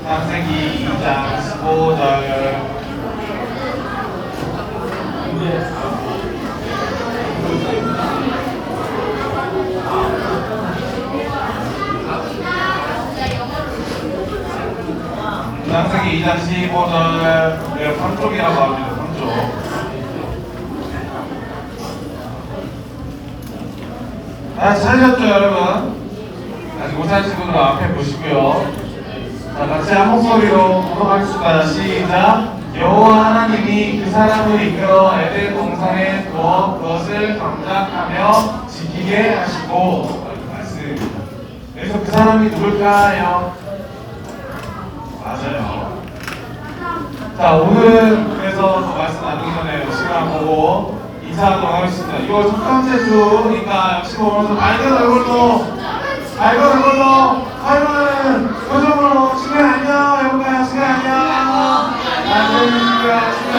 창세기 2장 15절. 창세기 2장 15절 3쪽이라고 합니다. 3쪽. 찾으셨죠 여러분? 아직 못 찾으신 분들 앞에 보시고요. 자, 같이 한 목소리로 보도하겠습니다. 시작. 여호와 하나님이 그 사람을 이끌어 에덴 동산에 두어 그것을 감작하며 지키게 하시고 말씀입니다. 그래서 그 사람이 누굴까요? 맞아요. 자, 오늘은 그래서 말씀 나누기 전에 시간 보고 인사하도록 하겠습니다. 이거 첫 번째 주니까 역시 보면서 밝은 얼굴로 밝은 표정으로 시간 안녕 해볼까요? 시간 안녕. 밝은 시간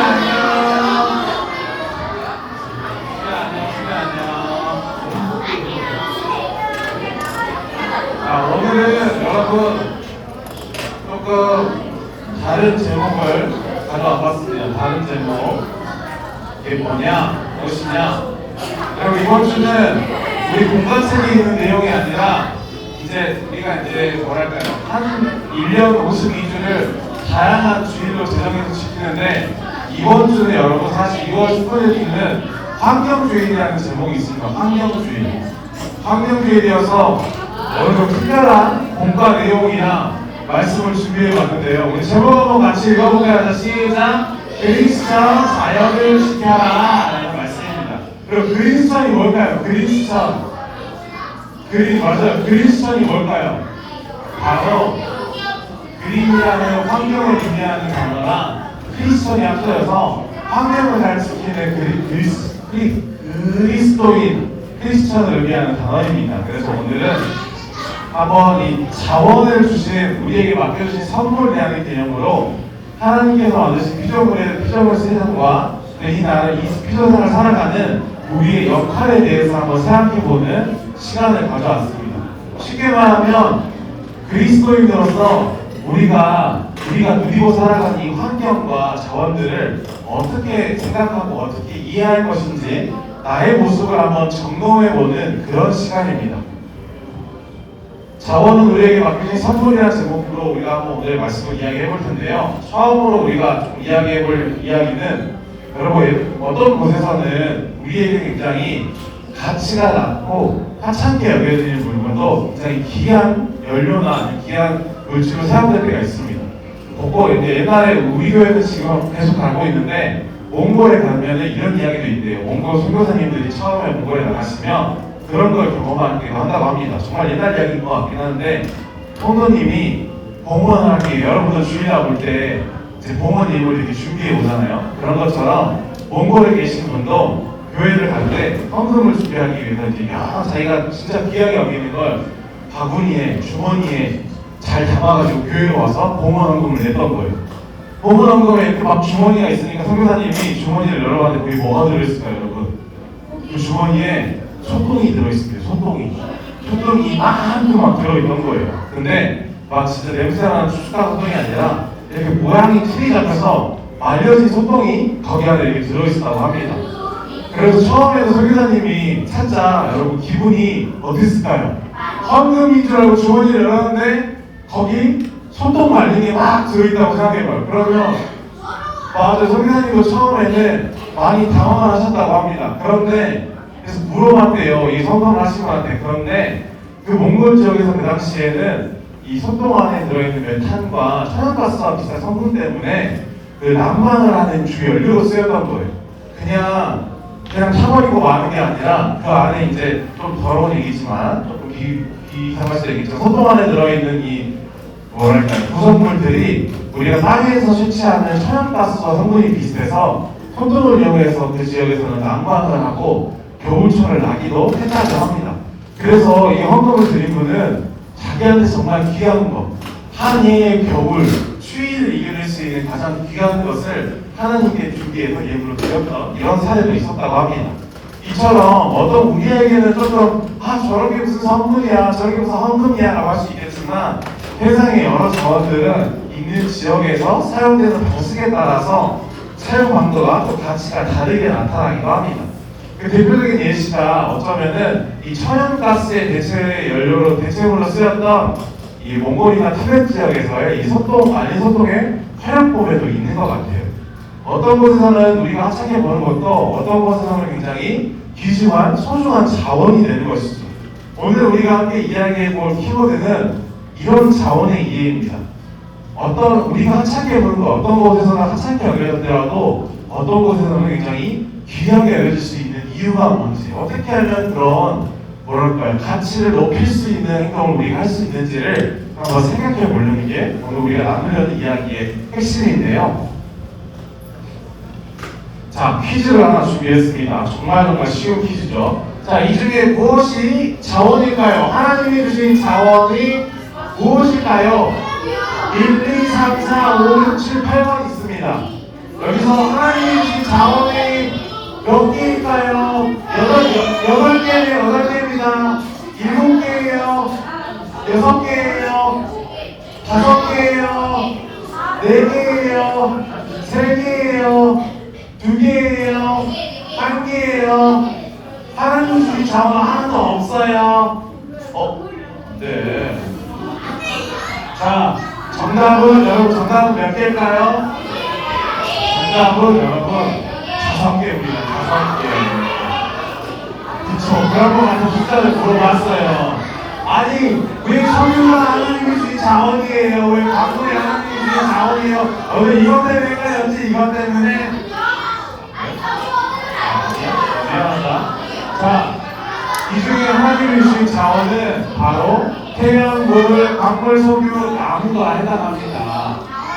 안녕. 자, 오늘은 여러분 조금 다른 제목을 가져와 봤습니다. 다른 제목. 이게 뭐냐? 무엇이냐? 여러분 이번 주는 우리 공간책에 있는 내용이 아니라 이제 우리가 이제 뭐랄까요? 한 1년 52주를 다양한 주일로 제정해서 지키는데 이번 주는 여러분 사실 6월 18일에는 환경주일이라는 제목이 있습니다. 환경주일. 환경주일이어서 어느 좀 특별한 공과 내용이나 말씀을 준비해 봤는데요. 우리 제목 한번 같이 읽어볼까요? 시작! 그리스천 자연을 지켜라 라는 말씀입니다. 그리고 그리스천이 뭘까요? 그리스천. 맞아요. 그리스천이 뭘까요? 바로 그린이라는 환경을 의미하는 단어랑 크리스천이 합쳐져서 환경을 잘 지키는 그리스도인, 크리스천을 의미하는 단어입니다. 그래서 오늘은 한번 이 자원을 주신, 우리에게 맡겨주신 선물이라는 개념으로 하나님께서 만드신 피조물 세상과 이 나라, 이 피조세상을 살아가는 우리의 역할에 대해서 한번 생각해보는 시간을 가져왔습니다. 쉽게 말하면 그리스도인으로서 우리가 누리고 살아가는 이 환경과 자원들을 어떻게 생각하고 어떻게 이해할 것인지 나의 모습을 한번 점검해보는 그런 시간입니다. 자원은 우리에게 맡겨진 선물이라는 제목으로 우리가 한번 오늘 말씀을 이야기해 볼 텐데요. 처음으로 우리가 좀 이야기해 볼 이야기는 여러분 어떤 곳에서는 우리에게 굉장히 가치가 낮고 하찮게 여겨지는 물건도 굉장히 귀한 연료나 귀한 물질로 사용될 때가 있습니다. 이제 옛날에 우리 교회는 지금 계속 가고 있는데 몽골에 가면은 이런 이야기도 있대요. 몽골 선교사님들이 처음에 몽골에 나가시면 그런 걸 경험하기도 한다고 합니다. 정말 옛날 이야기인 것 같긴 한데 성도님이 봉헌하기, 여러분들 주일날 볼 때 이제 봉헌임을 이렇게 준비해 오잖아요. 그런 것처럼 몽골에 계신 분도 교회를 갈 때 헌금을 준비하기 위해서 이제 자기가 진짜 귀하게 여기는 걸 바구니에, 주머니에 잘 담아가지고 교회로 와서 봉헌 헌금을 냈던 거예요. 봉헌 헌금에 이렇게 막 주머니가 있으니까 선교사님이 주머니를 열어봤는데 거기 뭐가 들어있을까요, 여러분? 그 주머니에 소똥이 들어있습니다. 소똥이 이만큼 막 들어있던 거예요. 근데 막 진짜 냄새나는 축축한 소똥이 아니라 이렇게 모양이 틀이 잡혀서 말려진 소똥이 거기 안에 이렇게 들어있었다고 합니다. 그래서 처음에도 설교사님이 찾자 여러분 기분이 어땠을까요? 헌금인 줄 알고 주머니를 열었는데 거기 소똥 말린 게 막 들어있다고 생각해봐요. 그러면 맞아요. 설교사님도 처음에는 많이 당황을 하셨다고 합니다. 그런데 그래서 물어봤대요. 이 성경을 하신 분한테. 그런데 그 몽골 지역에서 그 당시에는 이 소똥 안에 들어있는 메탄과 천연가스와 비슷한 성분 때문에 그 난방을 하는 주 연료로 쓰였던 거예요. 그냥 타버리고 마는 게 아니라 그 안에 이제 좀 더러운 얘기지만 조금 비상할수 얘기죠. 소똥 안에 들어있는 이 구성물들이 우리가 땅에서 채취하는 천연가스와 성분이 비슷해서 소똥을 이용해서 그 지역에서는 난방을 하고 겨울철을 나기도 했다고 합니다. 그래서 이 헌금을 드린 분은 자기한테 정말 귀한 것, 한 해의 겨울, 추위를 이겨낼 수 있는 가장 귀한 것을 하나님께 준비해서 예물로 드렸던 이런 사례도 있었다고 합니다. 이처럼 어떤 우리에게는 조금 저런 게 무슨 선물이야, 저런 게 무슨 헌금이야 라고 할 수 있겠지만 세상의 여러 자원들은 있는 지역에서 사용되는 방식에 따라서 사용 방도가 또 가치가 다르게 나타나기도 합니다. 그 대표적인 예시가 어쩌면은 이 천연가스의 대체 연료로 대체물로 쓰였던 이 몽골이나 티베트 지역에서의 이 소똥 아닌 소똥의 활용법에도 있는 것 같아요. 어떤 곳에서는 우리가 하찮게 보는 것도 어떤 곳에서는 굉장히 귀중한 소중한 자원이 되는 것이죠. 오늘 우리가 함께 이야기해 볼 키워드는 이런 자원의 이해입니다. 우리가 하찮게 보는 것 어떤 곳에서는 하찮게 여겨지더라도 어떤 곳에서는 굉장히 귀하게 여겨질 수 있는 이유가 뭔지, 어떻게 하면 그런 가치를 높일 수 있는 행동을 우리가 할 수 있는지를 한번 생각해 보려는 게 오늘 우리가 나누려는 이야기의 핵심인데요. 자, 퀴즈를 하나 준비했습니다. 정말 쉬운 퀴즈죠. 자, 이 중에 무엇이 자원일까요? 하나님이 주신 자원이 무엇일까요? 1, 2, 3, 4, 5, 6, 7, 8번 있습니다. 여기서 하나님이 주신 자원이 몇 개일까요? 8개예요. 8개입니다. 7개예요. 6개예요. 5개예요. 4개예요. 3개예요. 2개예요. 1개예요. 하나님 주신 자원 하나도 없어요. 네. 자, 정답은 몇 개일까요? 정답은 여러분 5개입니다. 5개. 그쵸. 그런 거 같은 숫자를 물어봤어요. 아니, 왜 석유가 하나님이 주신 자원이에요? 왜 광물이 하나님이 주신 자원이에요? 왜 이것 때문에 헷갈렸지? 이것 때문에? 미안하다. 자, 이 중에 하나님이 주신 자원은 바로 태양, 물, 광물, 석유, 나무가 해당합니다.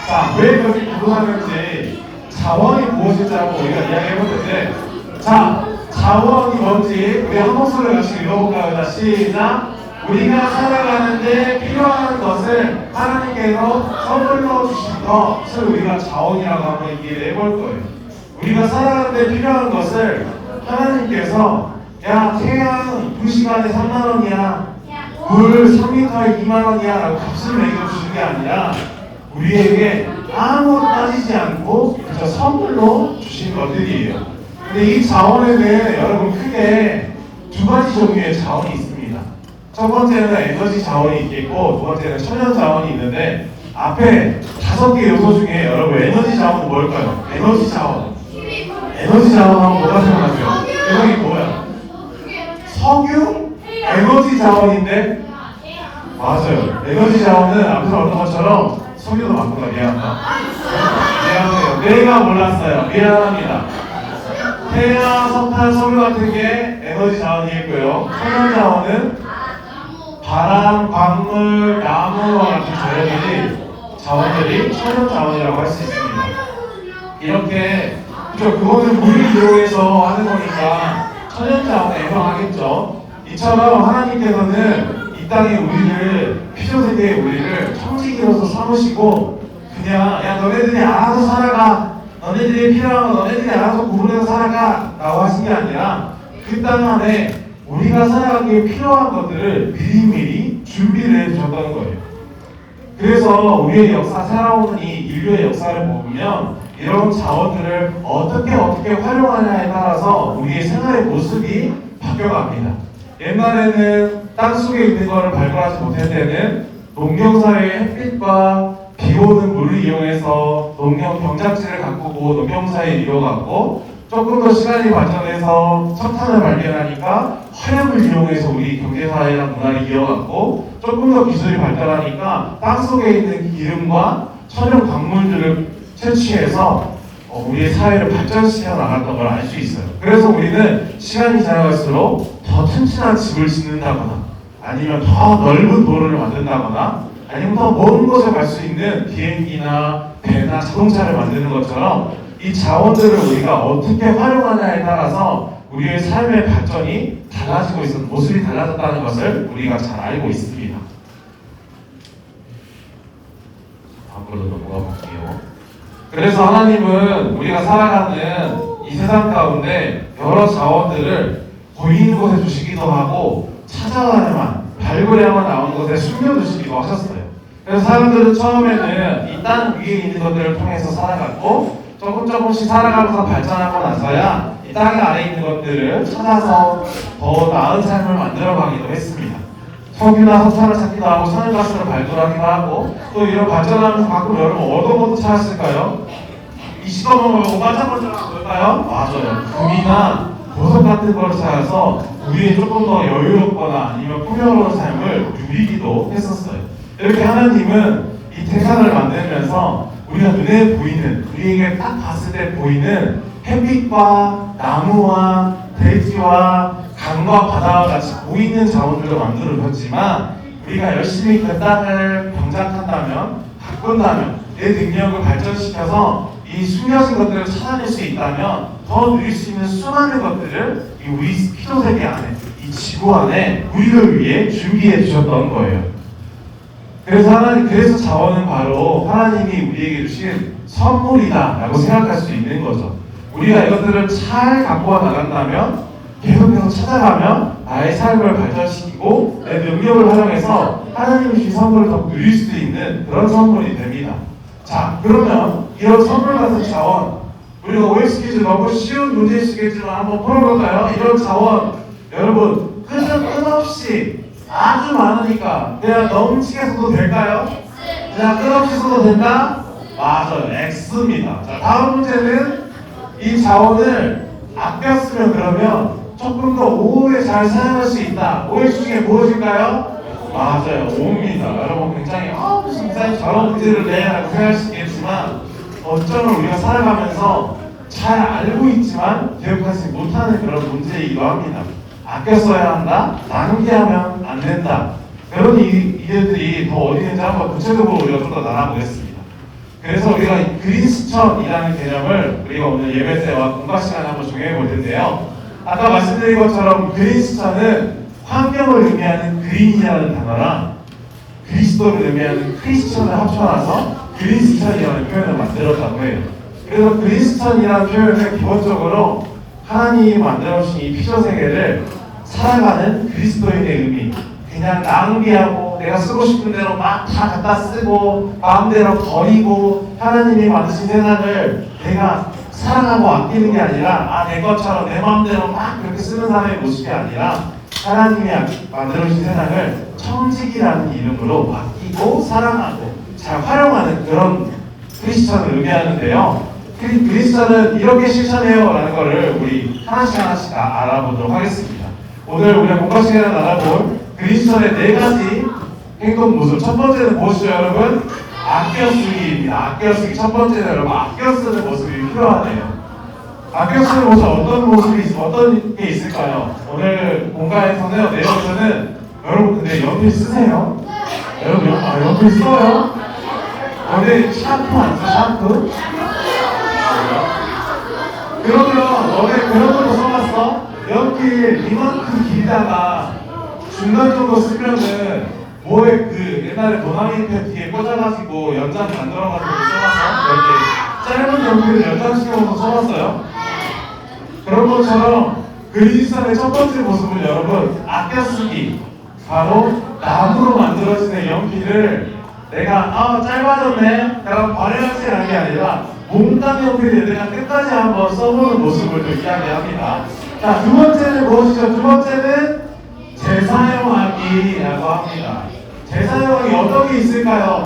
자, 왜 그렇게 구분하는지 자원이 무엇인지 한번 우리가 이야기해보는데, 자, 자원이 뭔지 우리 한 목소리를 같이 읽어볼까요? 자, 시작! 우리가 살아가는데 필요한 것을 하나님께서 선물로 주신 것을 우리가 자원이라고 한번 얘기를 해볼 거예요. 우리가 살아가는데 필요한 것을 하나님께서 야, 태양 2시간에 3만원이야, 물 3리터에 2만원이야 라고 값을 매겨주신 게 아니라 우리에게 아무 따지지 않고 그저 선물로 주신 것들이에요. 근데 이 자원에는 여러분 크게 두 가지 종류의 자원이 있습니다. 첫 번째는 에너지 자원이 있겠고, 두 번째는 천연 자원이 있는데, 앞에 5개 요소 중에 여러분 에너지 자원은 뭘까요? 에너지 자원 하면 뭐가 생각나세요? 대상이 뭐야? 석유? 에너지 자원인데? 맞아요. 에너지 자원은 앞에서 어떤 것처럼 석유도 맞구나. 미안하다. 미안해요. 내가 몰랐어요. 미안합니다. 태양, 석탄, 석유 같은 게 에너지 자원이겠고요. 천연 자원은 바람, 광물, 나무와 같은 자원들이 천연 자원이라고 할 수 있습니다. 이렇게 그거는 물을 이용해서 하는 거니까 천연 자원에 해당하겠죠. 이처럼 하나님께서는 이 땅의 우리를, 피조세계의 우리를 청지기로서 삼으시고 그냥 야, 너네들이 알아서 살아가, 너네들이 필요한 거 너네들이 알아서 구분해서 살아가 라고 하신 게 아니라 그 땅 안에 우리가 살아가기에 필요한 것들을 미리미리 준비를 해주셨다는 거예요. 그래서 우리의 역사, 살아오는 이 인류의 역사를 보면 이런 자원들을 어떻게 활용하냐에 따라서 우리의 생활의 모습이 바뀌어갑니다. 옛날에는 땅속에 있는 것을 발굴하지 못할 때는 농경사의 햇빛과 비오는 물을 이용해서 농경 경작지를 가꾸고 농경사에 이뤄갔고, 조금 더 시간이 발전해서 석탄을 발견하니까 화력을 이용해서 우리 경제사회나 문화를 이어갔고, 조금 더 기술이 발달하니까 땅속에 있는 기름과 천연 광물들을 채취해서 우리의 사회를 발전시켜 나갔던 걸 알 수 있어요. 그래서 우리는 시간이 지나갈수록 더 튼튼한 집을 짓는다거나, 아니면 더 넓은 도로를 만든다거나, 아니면 더 먼 곳에 갈 수 있는 비행기나 배나 자동차를 만드는 것처럼 이 자원들을 우리가 어떻게 활용하냐에 따라서 우리의 삶의 발전이 달라지고 있는 모습이 달라졌다는 것을 우리가 잘 알고 있습니다. 앞으로 넘어가 볼게요. 그래서 하나님은 우리가 살아가는 이 세상 가운데 여러 자원들을 보이는 곳에 주시기도 하고, 찾아가야만 발굴해야만 나오는 곳에 숨겨두시기도 하셨어요. 그래서 사람들은 처음에는 이 땅 위에 있는 것들을 통해서 살아갔고 조금씩 살아가면서 발전하고 나서야 이 땅 아래에 있는 것들을 찾아서 더 나은 삶을 만들어가기도 했습니다. 석유나 석탄을 찾기도 하고 천연가스를 발굴하기도 하고 또 이런 발전하면서 가끔 여러분 어떤 것도 찾았을까요? 이 시커먼 거 보고 깜짝깜짝 놀까요? 맞아요. 금이나 보석 같은 걸 찾아서 우리의 조금 더 여유롭거나 아니면 풍요로운 삶을 누리기도 했었어요. 이렇게 하나님은 이 태산을 만들면서 우리가 눈에 보이는, 우리에게 딱 봤을 때 보이는 햇빛과 나무와 대지와 강과 바다와 같이 보이는 자원들을 만들어줬지만 우리가 열심히 그 땅을 병작한다면, 가꾼다면, 내 능력을 발전시켜서 이 숨겨진 것들을 찾아낼 수 있다면 더 누릴 수 있는 수많은 것들을 이 우리 피조세계 안에, 이 지구 안에 우리를 위해 준비해 주셨던 거예요. 그래서 자원은 바로 하나님이 우리에게 주신 선물이다라고 생각할 수 있는 거죠. 우리가 이것들을 잘 갖고 와 나간다면 계속해서 찾아가면 나의 삶을 발전시키고 내 능력을 활용해서 하나님이 주신 선물을 더 누릴 수 있는 그런 선물이 됩니다. 자, 그러면 이런 선물 같은 자원, 우리가 OX 퀴즈 너무 쉬운 문제이시겠지만 한번 풀어볼까요? 이런 자원, 여러분 끝없이 아주 많으니까 그냥 넘치게 써도 될까요? 그냥 끝없이 써도 된다? 맞아요, X입니다. 자, 다음 문제는 이 자원을 아껴 쓰면 그러면 조금 더 오래 잘 사용할 수 있다. OX 중에 무엇일까요? 맞아요, O입니다. 여러분 굉장히 무슨 저런 문제를 내라고 생각할 수 있겠지만 어쩌면 우리가 살아가면서 잘 알고 있지만 기억하지 못하는 그런 문제이기도 합니다. 아껴 써야 한다, 낭비하면 안 된다. 그런 이들이 더 어디 있는지 한번 구체적으로 우리가 좀 더 나눠보겠습니다. 그래서 우리가 그린스천이라는 개념을 우리가 오늘 예배 때와 공과 시간에 한번 정해 볼 텐데요. 아까 말씀드린 것처럼 그린스천은 환경을 의미하는 그린이라는 단어랑 그리스도를 의미하는 크리스천을 합쳐놔서 그린스천이라는 표현을 만들었다고 해요. 그래서 그린스천이라는 표현은 기본적으로 하나님이 만들어주신 이 피조세계를 살아가는 그리스도인의 의미, 그냥 낭비하고 내가 쓰고 싶은 대로 막 다 갖다 쓰고 마음대로 버리고 하나님이 만드신 세상을 내가 사랑하고 아끼는 게 아니라 내 것처럼 내 마음대로 막 그렇게 쓰는 사람의 모습이 아니라 하나님이 만들어주신 세상을 청직이라는 이름으로 아끼고 사랑하고 잘 활용하는 그런 크리스천을 의미하는데요. 그리스천은 이렇게 실천해요 라는 것을 우리 하나씩 알아보도록 하겠습니다. 오늘 우리가 공과 시간에 알아볼 그리스천의 4가지 행동 모습. 첫 번째는 무엇이죠, 여러분? 아껴 쓰기입니다. 아껴 쓰기. 첫 번째는 여러분 아껴 쓰는 모습이 필요하네요. 아껴 쓰는 모습 어떤 게 있을까요? 오늘 공과에서는 내용에서는 여러분 근데 연필 쓰세요? 여러분 연필 써요? 근데 샴푸 안 써? 샴푸? 그러면 너네 그런 것도 써봤어? 연필 이만큼 길다가 중간 정도 쓰면은 뭐에 그 옛날에 도나미 펜 뒤에 꽂아가지고 연장 만들어가지고 써봤어? 이렇게 짧은 연필을 연장시켜서 써봤어요? 그런 것처럼 그리스도의 첫 번째 모습은 여러분 아껴 쓰기. 바로 나무로 만들어진 연필을 내가 짧아졌네 그럼 버려야지 하는 게 아니라 몽땅 연필을 내가 끝까지 한번 써보는 모습을 또 이야기합니다. 자, 두 번째는 무엇이죠? 두 번째는 재사용하기라고 합니다. 재사용하기 어떤 게 있을까요?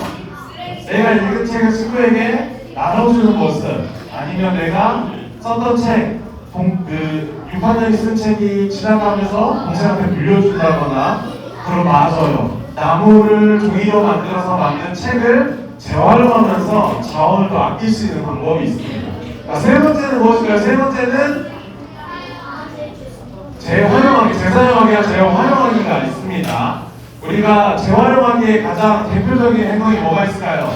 내가 읽은 책을 친구에게 나눠주는 모습, 아니면 내가 썼던 책, 6학년이 쓴 책이 지나가면서 동생한테 물려준다거나, 그럼 맞아요. 나무를 종이로 만들어서 만든 책을 재활용하면서 자원을 더 아낄 수 있는 방법이 있습니다. 자, 세 번째는 무엇일까요? 세 번째는 재활용하기, 재사용하기와 재활용하기가 있습니다. 우리가 재활용하기에 가장 대표적인 행동이 뭐가 있을까요?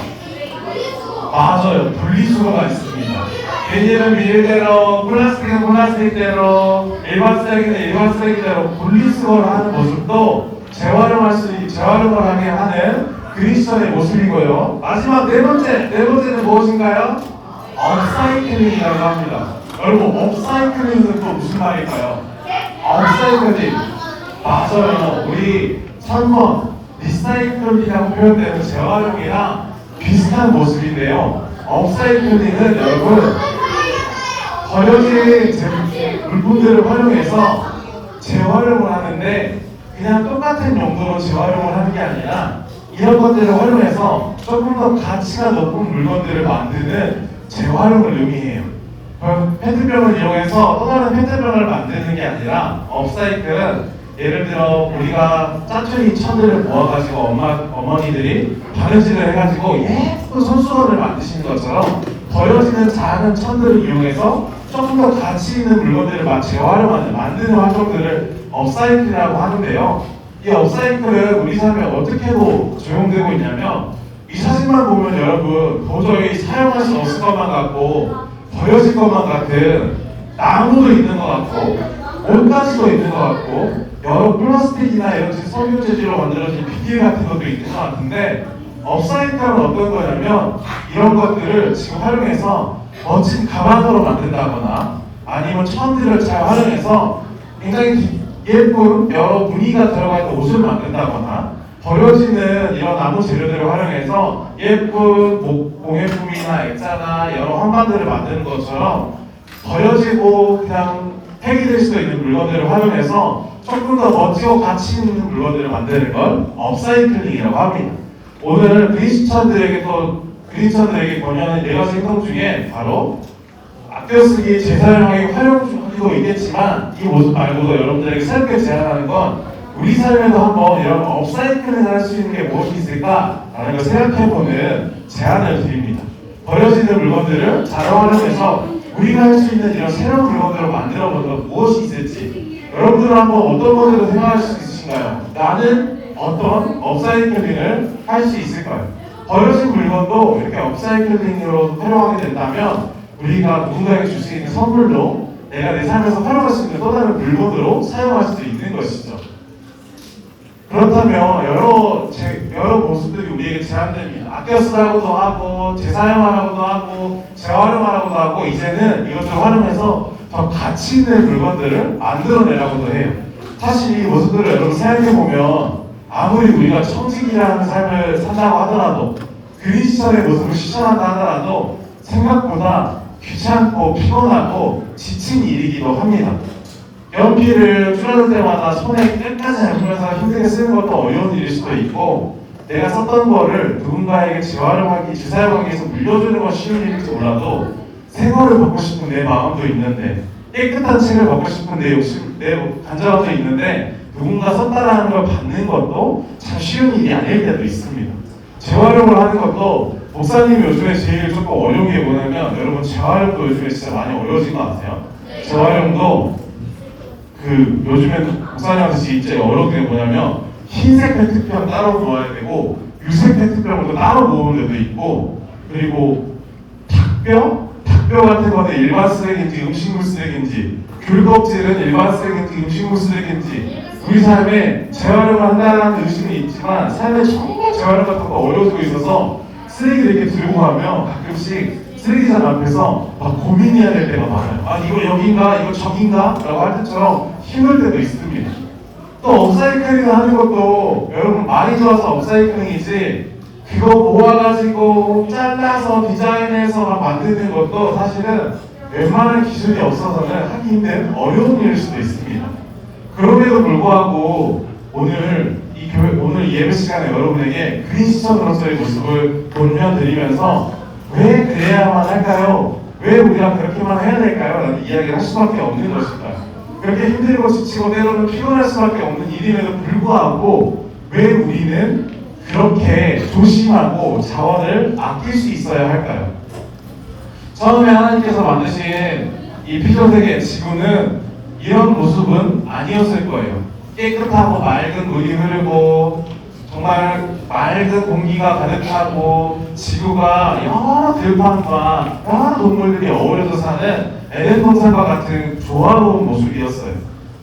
맞아요. 분리수거가 있습니다. 비닐은 비닐대로, 플라스틱은 플라스틱대로, 일반 쓰레기는 일반 쓰레기대로 분리수거를 하는 모습도 재활용을 하게 하는 그리스도의 모습이고요. 마지막 네 번째는 무엇인가요? 업사이클링이라고 합니다. 여러분, 업사이클링은 또 무슨 말일까요? 업사이클링. 맞아요. 우리 3번 리사이클이라고 표현되는 재활용이랑 비슷한 모습인데요. 업사이클링은 여러분 버려진 물품들을 활용해서 재활용을 하는데 그냥 똑같은 용도로 재활용을 하는 게 아니라 이런 것들을 활용해서 조금 더 가치가 높은 물건들을 만드는 재활용을 의미해요. 그럼 페트병을 이용해서 또 다른 페트병을 만드는 게 아니라 업사이클은 예를 들어 우리가 짜투리 천들을 모아가지고 어머니들이 바느질을 해가지고 예쁜 손수건을 만드시는 것처럼 버려지는 작은 천들을 이용해서 조금 더 가치 있는 물건들을 재활용하는 만드는 활동들을 업사이클이라고 하는데요. 이 업사이클은 우리 삶에 어떻게도 적용되고 있냐면 이 사진만 보면 여러분 도저히 사용할 수 없을 것만 같고 버려질 것만 같은 나무도 있는 것 같고 옷가지도 있는 것 같고 여러 플라스틱이나 이런 석유 재질로 만들어진 비닐 같은 것도 있는 것 같은데 업사이클은 어떤 거냐면 이런 것들을 지금 활용해서 멋진 가방으로 만든다거나 아니면 천들을 잘 활용해서 굉장히 예쁜 여러 무늬가 들어가 있는 옷을 만든다거나 버려지는 이런 나무 재료들을 활용해서 예쁜 공예품이나 액자나 여러 한반들을 만드는 것처럼 버려지고 그냥 폐기될 수도 있는 물건들을 활용해서 조금 더 멋지고 가치 있는 물건들을 만드는 건 업사이클링이라고 합니다. 오늘 그리스천들에게 권유하는 4가지 행동 중에 바로 아껴쓰기, 재사용하기, 활용하기도 있겠지만 이 모습 말고도 여러분들에게 새롭게 제안하는 건 우리 삶에도 한번 이런 업사이클을 할 수 있는 게 무엇이 있을까라는 걸 생각해보는 제안을 드립니다. 버려지는 물건들을 잘 활용해서 우리가 할 수 있는 이런 새로운 물건들을 만들어보는 것 무엇이 있을지 여러분들은 한번 어떤 것들을 생각할 수 있으신가요? 나는 어떤 업사이클링을 할 수 있을까요? 버려진 물건도 이렇게 업사이클링으로 활용하게 된다면 우리가 누군가에게 줄 수 있는 선물로 내가 내 삶에서 활용할 수 있는 또 다른 물건으로 사용할 수 있는 것이죠. 그렇다면 여러 모습들이 우리에게 제한됩니다. 아껴 쓰라고도 하고 재사용하라고도 하고 재활용하라고도 하고 이제는 이것을 활용해서 더 가치 있는 물건들을 만들어내라고도 해요. 사실 이 모습들을 여러분 생각해보면 아무리 우리가 청직이라는 삶을 산다고 하더라도 그리스천의 모습을 실천한다 하더라도 생각보다 귀찮고 피곤하고 지친 일이기도 합니다. 연필을 줄어들 때마다 손에 끝까지 잡으면서 힘들게 쓰는 것도 어려운 일일 수도 있고 내가 썼던 거를 누군가에게 재사용하기 위해서 물려주는 건 쉬운 일일지 몰라도 새 거를 받고 싶은 내 마음도 있는데 깨끗한 책을 받고 싶은 내 간절함도 있는데 누군가 썼다라는 걸 받는 것도 참 쉬운 일이 아닐 때도 있습니다. 재활용을 하는 것도 목사님이 요즘에 제일 조금 어려운 게 뭐냐면 여러분 재활용도 요즘에 진짜 많이 어려워진 것 같아요. 재활용도 요즘에는 목사님한테 진짜 어려운 게 뭐냐면 흰색 페트병 따로 모아야 되고 유색 페트병을 따로 모으는 데도 있고 그리고 닭뼈 같은 거는 일반 쓰레기인지 음식물 쓰레기인지 귤 껍질은 일반 쓰레기인지 음식물 쓰레기인지 우리 삶에 재활용을 한다는 의심이 있지만 삶에 정말 재활용 같은 거 어려워지고 있어서 쓰레기를 이렇게 들고 가면 가끔씩 쓰레기장 앞에서 막 고민해야 될 때가 많아요. 아 이거 여긴가 이거 저긴가 라고 할 때처럼 힘들 때도 있습니다. 또 업사이클링 하는 것도 여러분 많이 좋아서 업사이클링이지 그거 모아가지고 잘라서 디자인해서 막 만드는 것도 사실은 웬만한 기술이 없어서는 하기 힘든 어려운 일일 수도 있습니다. 그럼에도 불구하고 오늘 예배 시간에 여러분에게 그리스천으로서의 모습을 보여드리면서 왜 그래야만 할까요? 왜 우리가 그렇게만 해야 될까요? 라는 이야기를 할 수밖에 없는 것일까요? 그렇게 힘들고 지치고 때로는 피곤할 수밖에 없는 일임에도 불구하고 왜 우리는 그렇게 조심하고 자원을 아낄 수 있어야 할까요? 처음에 하나님께서 만드신 이 피조세계 지구는 이런 모습은 아니었을 거예요. 깨끗하고 맑은 물이 흐르고 정말 맑은 공기가 가득하고 지구가 여러 들판과 여러 동물들이 어우러져 사는 에덴 동산과 같은 조화로운 모습이었어요.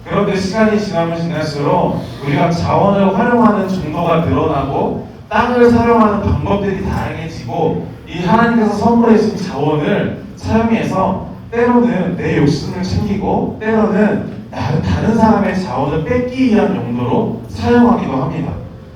그런데 시간이 지나면 지날수록 우리가 자원을 활용하는 정도가 늘어나고 땅을 사용하는 방법들이 다양해지고 이 하나님께서 선물해 주신 자원을 사용해서 때로는 내 욕심을 챙기고 때로는 다른 사람의 자원을 뺏기 위한 용도로 사용하기도 합니다.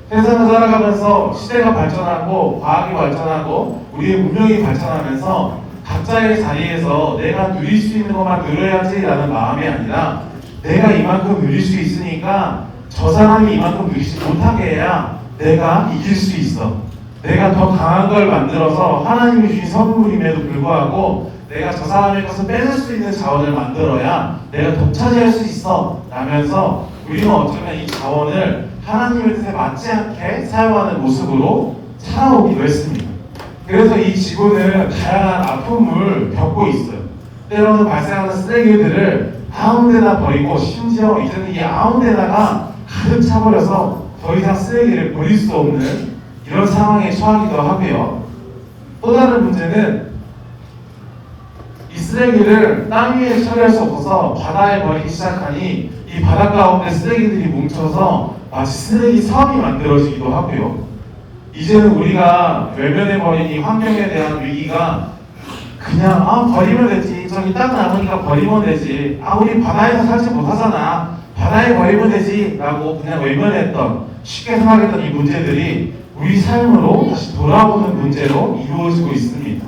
세상을 살아가면서 시대가 발전하고 과학이 발전하고 우리의 문명이 발전하면서 각자의 자리에서 내가 누릴 수 있는 것만 누려야지라는 마음이 아니라 내가 이만큼 누릴 수 있으니까 저 사람이 이만큼 누리지 못하게 해야 내가 이길 수 있어. 내가 더 강한 걸 만들어서 하나님이 주신 선물임에도 불구하고 내가 저 사람의 것을 뺏을 수 있는 자원을 만들어야 내가 독차지할 수 있어 라면서 우리는 어쩌면 이 자원을 하나님의 뜻에 맞지 않게 사용하는 모습으로 살아오기도 했습니다. 그래서 이 지구는 다양한 아픔을 겪고 있어요. 때로는 발생하는 쓰레기들을 아무데나 버리고 심지어 이제는 이 아무데나가 가득 차버려서 더 이상 쓰레기를 버릴 수 없는 이런 상황에 처하기도 하고요. 또 다른 문제는 이 쓰레기를 땅 위에 처리할 수 없어서 바다에 버리기 시작하니 이 바다 가운데 쓰레기들이 뭉쳐서 마치 쓰레기 섬이 만들어지기도 하고요. 이제는 우리가 외면해 버린 이 환경에 대한 위기가 그냥 버리면 되지, 저기 땅 남으니까 버리면 되지, 우리 바다에서 살지 못하잖아, 바다에 버리면 되지 라고 그냥 외면했던, 쉽게 생각했던 이 문제들이 우리 삶으로 다시 돌아오는 문제로 이루어지고 있습니다.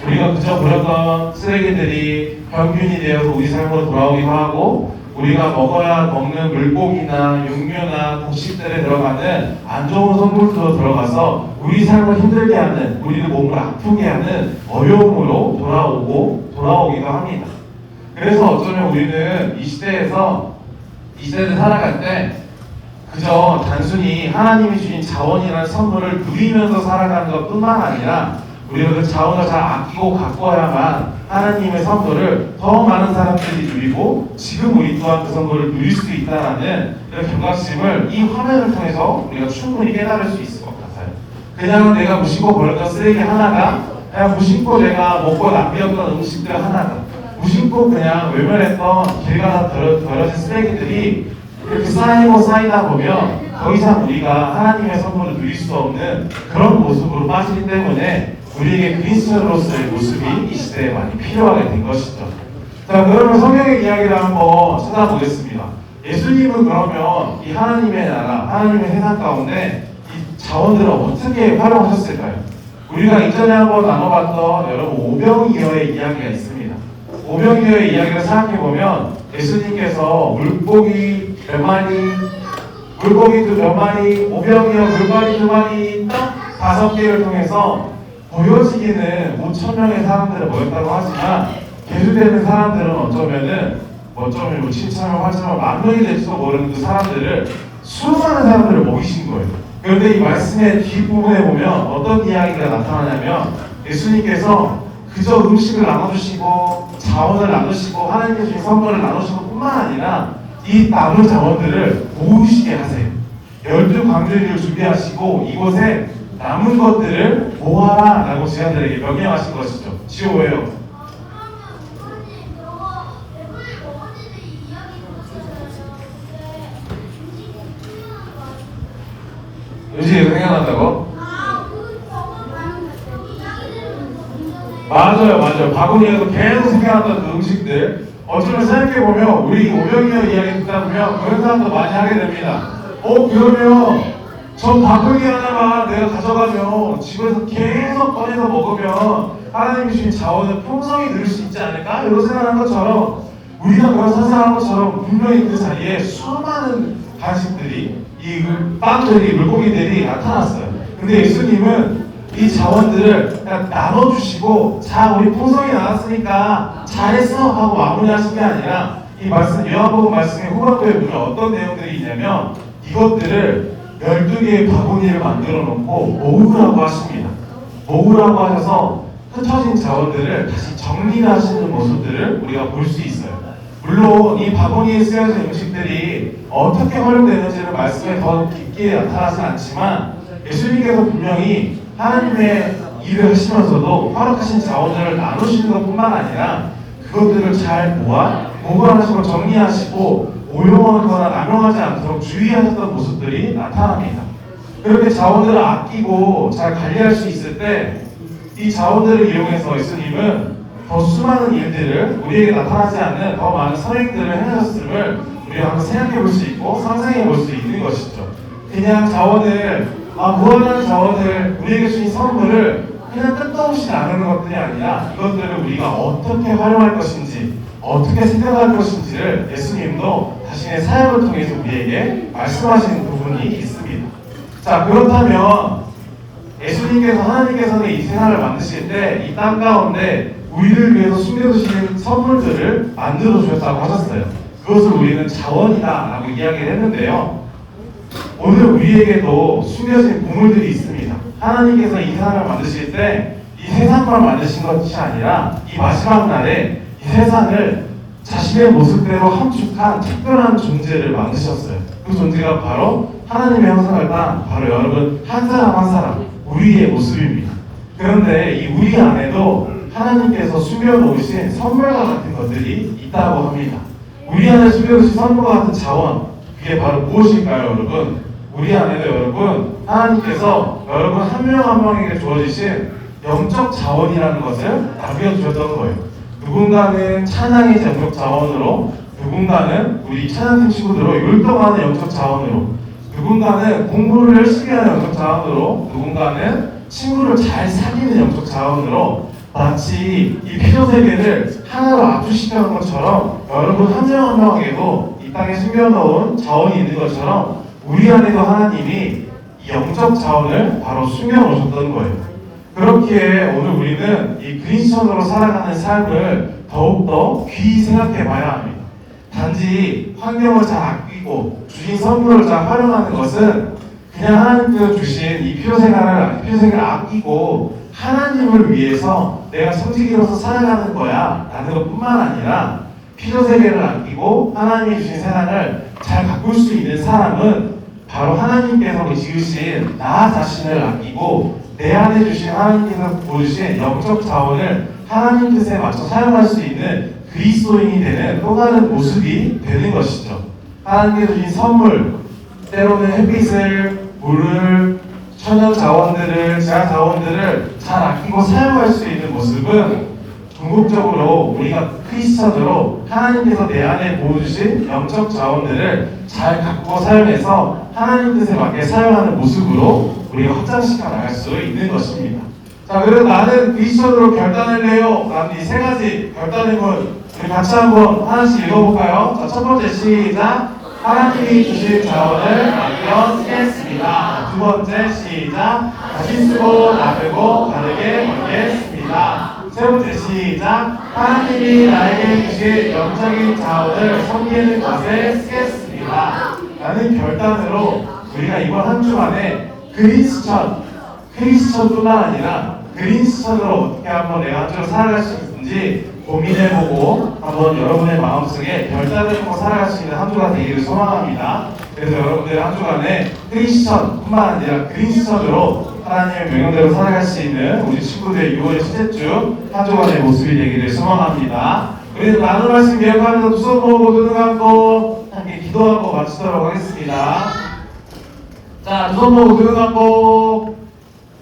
우리가 그저 버렸던 쓰레기들이 평균이 되어서 우리 삶으로 돌아오기도 하고, 우리가 먹어야 먹는 물고기나 육류나 곡식들에 들어가는 안 좋은 성분도 들어가서 우리 삶을 힘들게 하는, 우리의 몸을 아프게 하는 어려움으로 돌아오기도 합니다. 그래서 어쩌면 우리는 이 시대를 살아갈 때 그저 단순히 하나님이 주신 자원이라는 선물을 누리면서 살아가는 것 뿐만 아니라 우리가 그 자원을 잘 아끼고 가꿔야만 하나님의 선물을 더 많은 사람들이 누리고 지금 우리 또한 그 선물을 누릴 수 있다는 이런 경각심을 이 화면을 통해서 우리가 충분히 깨달을 수 있을 것 같아요. 그냥 내가 무심코 버렸던 쓰레기 하나가, 그냥 무심코 내가 먹고 낭비했던 음식들 하나가, 무심코 그냥 외면했던 길 가다 버려진 쓰레기들이 이렇게 쌓이다 보면 더 이상 우리가 하나님의 선물을 누릴 수 없는 그런 모습으로 빠지기 때문에 우리에게 그리스도로서의 모습이 이 시대에 많이 필요하게 된 것이죠. 자, 그러면 성경의 이야기를 한번 찾아보겠습니다. 예수님은 그러면 이 하나님의 나라, 하나님의 세상 가운데 이 자원들을 어떻게 활용하셨을까요? 우리가 이전에 한번 나눠봤던 여러분 오병이어의 이야기가 있습니다. 오병이어의 이야기를 생각해보면 예수님께서 물고기 몇 마리, 오병이어 물고기 2마리, 떡 5개를 통해서 보여지기는 5,000명의 사람들을 모였다고 하지만 계수되는 사람들은 어쩌면 7,000명, 8,000명, 10,000명이 될지도 모르는 그 사람들을, 수많은 사람들을 먹이신 거예요. 그런데 이 말씀의 뒷부분에 보면 어떤 이야기가 나타나냐면 예수님께서 그저 음식을 나눠주시고 자원을 나누시고 하나님의 주신 선물을 나누시고 뿐만 아니라 이 남은 자원들을 모으시게 하세요. 12광주리를 준비하시고 이곳에 남은 것들을 모아라 라고 제자들에게 명령하신 것이죠. 지호예요. 음식이 생각난다고? 맞아요. 바구니에서 계속 생각났던 그 음식들, 어쩌면 생각해보면 우리 오병이어 이야기 듣다 보면 그런 사람도 많이 하게 됩니다. 그러면 저 바구니 하나만 내가 가져가면 집에서 계속 꺼내서 먹으면 하나님이 주신 자원을 풍성히 누릴 수 있지 않을까? 이런 생각한 것처럼 우리가 그런 상상한 것처럼 분명히 그 자리에 수많은 간식들이, 이 빵들이, 물고기들이 나타났어요. 근데 예수님은 이 자원들을 그냥 나눠주시고, 자, 우리 풍성히 나눴으니까 잘했어 하고 마무리하신 게 아니라 이 말씀, 요한복음 말씀의 후반부에 보면 어떤 내용들이 있냐면 이것들을 12개의 바구니를 만들어 놓고 모으라고 하십니다. 모으라고 하셔서 흩어진 자원들을 다시 정리하시는 모습들을 우리가 볼 수 있어요. 물론 이 바구니에 쓰여진 음식들이 어떻게 활용되는지는 말씀에 더 깊게 나타나지 않지만 예수님께서 분명히 하나님의 일을 하시면서도 허락하신 자원들을 나누시는 것뿐만 아니라 그것들을 잘 보관하시고 정리하시고 오용하거나 남용하지 않도록 주의하셨던 모습들이 나타납니다. 그렇게 자원들을 아끼고 잘 관리할 수 있을 때 이 자원들을 이용해서 예수님은 더 수많은 일들을, 우리에게 나타나지 않는 더 많은 선행들을 행하셨음을 우리가 한번 생각해 볼 수 있고 상상해 볼 수 있는 것이죠. 그냥 자원을 무한한 자원을 우리에게 주신 선물을 그냥 끝도 없이 나누는 것들이 아니라 이것들을 우리가 어떻게 활용할 것인지 어떻게 생각할 것인지를 예수님도 자신의 사역을 통해서 우리에게 말씀하시는 부분이 있습니다. 자, 그렇다면 예수님께서 하나님께서는 이 세상을 만드실 때 이 땅 가운데 우리를 위해서 숨겨두신 선물들을 만들어 주셨다고 하셨어요. 그것을 우리는 자원이다 라고 이야기를 했는데요, 오늘 우리에게도 숨겨진 보물들이 있습니다. 하나님께서 이 세상을 만드실 때 이 세상만 만드신 것이 아니라 이 마지막 날에 이 세상을 자신의 모습대로 함축한 특별한 존재를 만드셨어요. 그 존재가 바로 하나님의 형상을 딴 바로 여러분 한 사람 한 사람 우리의 모습입니다. 그런데 이 우리 안에도 하나님께서 숨겨놓으신 선물과 같은 것들이 있다고 합니다. 우리 안에 숨겨놓으신 선물과 같은 자원, 그게 바로 무엇일까요, 여러분? 우리 안에도 여러분 하나님께서 여러분 한 명 한 명에게 주어지신 영적 자원이라는 것을 남겨주셨던 거예요. 누군가는 찬양의 영적 자원으로, 누군가는 우리 찬양팀 친구들로 율동하는 영적 자원으로, 누군가는 공부를 열심히 하는 영적 자원으로, 누군가는 친구를 잘 사귀는 영적 자원으로, 마치 이 피조세계를 하나로 압축시켜놓은 것처럼 여러분 한 명 한 명에게도 이 땅에 숨겨놓은 자원이 있는 것처럼 우리 안에도 하나님이 이 영적 자원을 바로 숨겨놓으셨던 거예요. 그렇기에 오늘 우리는 이 그리스천으로 살아가는 삶을 더욱더 귀히 생각해 봐야 합니다. 단지 환경을 잘 아끼고 주신 선물을 잘 활용하는 것은 그냥 하나님께서 주신 이 필요생활을 아끼고 하나님을 위해서 내가 성직이로서 살아가는 거야 라는 것뿐만 아니라 필요세계를 아끼고 하나님이 주신 세상을 잘 가꿀 수 있는 사람은 바로 하나님께서 지으신 나 자신을 아끼고 내 안에 주신 하나님께서 보여주신 영적 자원을 하나님 뜻에 맞춰 사용할 수 있는 그리스도인이 되는 또 다른 모습이 되는 것이죠. 하나님께서 주신 선물, 때로는 햇빛을, 물을, 천연 자원들을, 제한 자원들을 잘 아끼고 사용할 수 있는 모습은 궁극적으로 우리가 크리스천으로 하나님께서 내 안에 보여주신 영적 자원들을 잘 가꾸고 사용해서 하나님 뜻에 맞게 사용하는 모습으로 우리가 확장시켜 나갈 수 있는 것입니다. 자, 그래서 나는 크리스천으로 결단을 해요 라는 이 세 가지 결단임을 우리 같이 한번 하나씩 읽어볼까요? 자, 첫 번째 시작. 하나님이 주신 자원을 아껴 쓰겠습니다. 두 번째 시작. 다시 쓰고 나누고 다르게 먹겠습니다. 세 번째 시작. 하나님이 나에게 주신 영적인 자원을 섬기는 것에 쓰겠습니다. 라는 결단으로 우리가 이번 한 주간에 크리스천뿐만 아니라 그리스천으로 어떻게 한번 내가 한 주를 살아갈 수 있는지 고민해보고 한번 여러분의 마음속에 결단을 하고 살아갈 수 있는 한 주가 되기를 소망합니다. 그래서 여러분들 한 주간에 크리스천뿐만 아니라 그리스천으로 하나님의 명령대로 살아갈 수 있는 우리 친구들의 6월 첫째 주 한 주간의 모습이 되기를 소망합니다. 우리는 나눈 말씀 기억하면서 두 손 모으고 눈을 감고 함께 기도하고 마치도록 하겠습니다. 자, 두 손 모으고 눈을 감고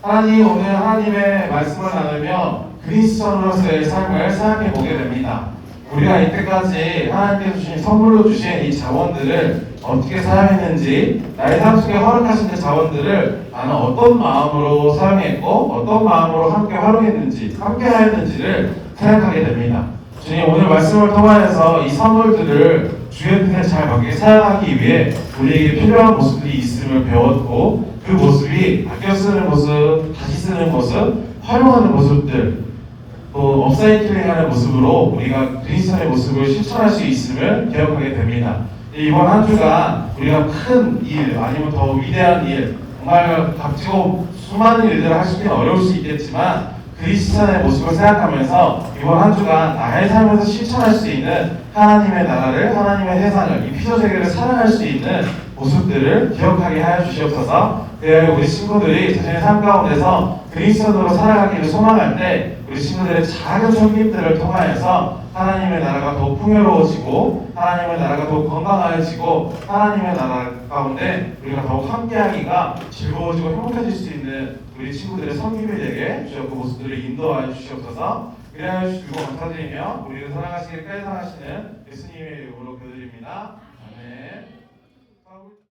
하나님, 오늘 하나님의 말씀을 나누며 그리스천으로서의 삶을 생각해 보게 됩니다. 우리가 이때까지 하나님께서 주신 선물로 주신 이 자원들을 어떻게 사용했는지, 나의 삶 속에 허락하신 그 자원들을 나는 어떤 마음으로 사용했고 어떤 마음으로 함께 활용했는지, 함께 하였는지를 생각하게 됩니다. 주님, 오늘 말씀을 통하여서 이 선물들을 주의 뜻에 잘 맞게 사용하기 위해 우리에게 필요한 모습들이 있음을 배웠고, 그 모습이 아껴 쓰는 모습, 다시 쓰는 모습, 활용하는 모습들, 또 업사이클링하는 모습으로 우리가 그리스도의 모습을 실천할 수 있음을 기억하게 됩니다. 이번 한 주간 우리가 큰 일, 아니면 더 위대한 일, 정말 값지고 수많은 일들을 하시기는 어려울 수 있겠지만 그리스도의 모습을 생각하면서 이번 한 주간 나의 삶에서 실천할 수 있는 하나님의 나라를, 하나님의 세상을, 이 피조세계를 살아갈 수 있는 모습들을 기억하게 하여 주시옵소서. 우리 친구들이 자신의 삶 가운데서 그리스도로 살아가기를 소망할 때 우리 친구들의 작은 섬김들을 통하여서 하나님의 나라가 더욱 풍요로워지고 하나님의 나라가 더욱 건강해지고 하나님의 나라 가운데 우리가 더욱 함께하기가 즐거워지고 행복해질 수 있는 우리 친구들의 섬김이 되게 주여 그 모습들을 인도하여 주시옵소서. 그래야 주시고 감사드리며 우리를 사랑하시기를 까지 사랑하시는 예수님의 이름으로 기도드립니다. 아멘.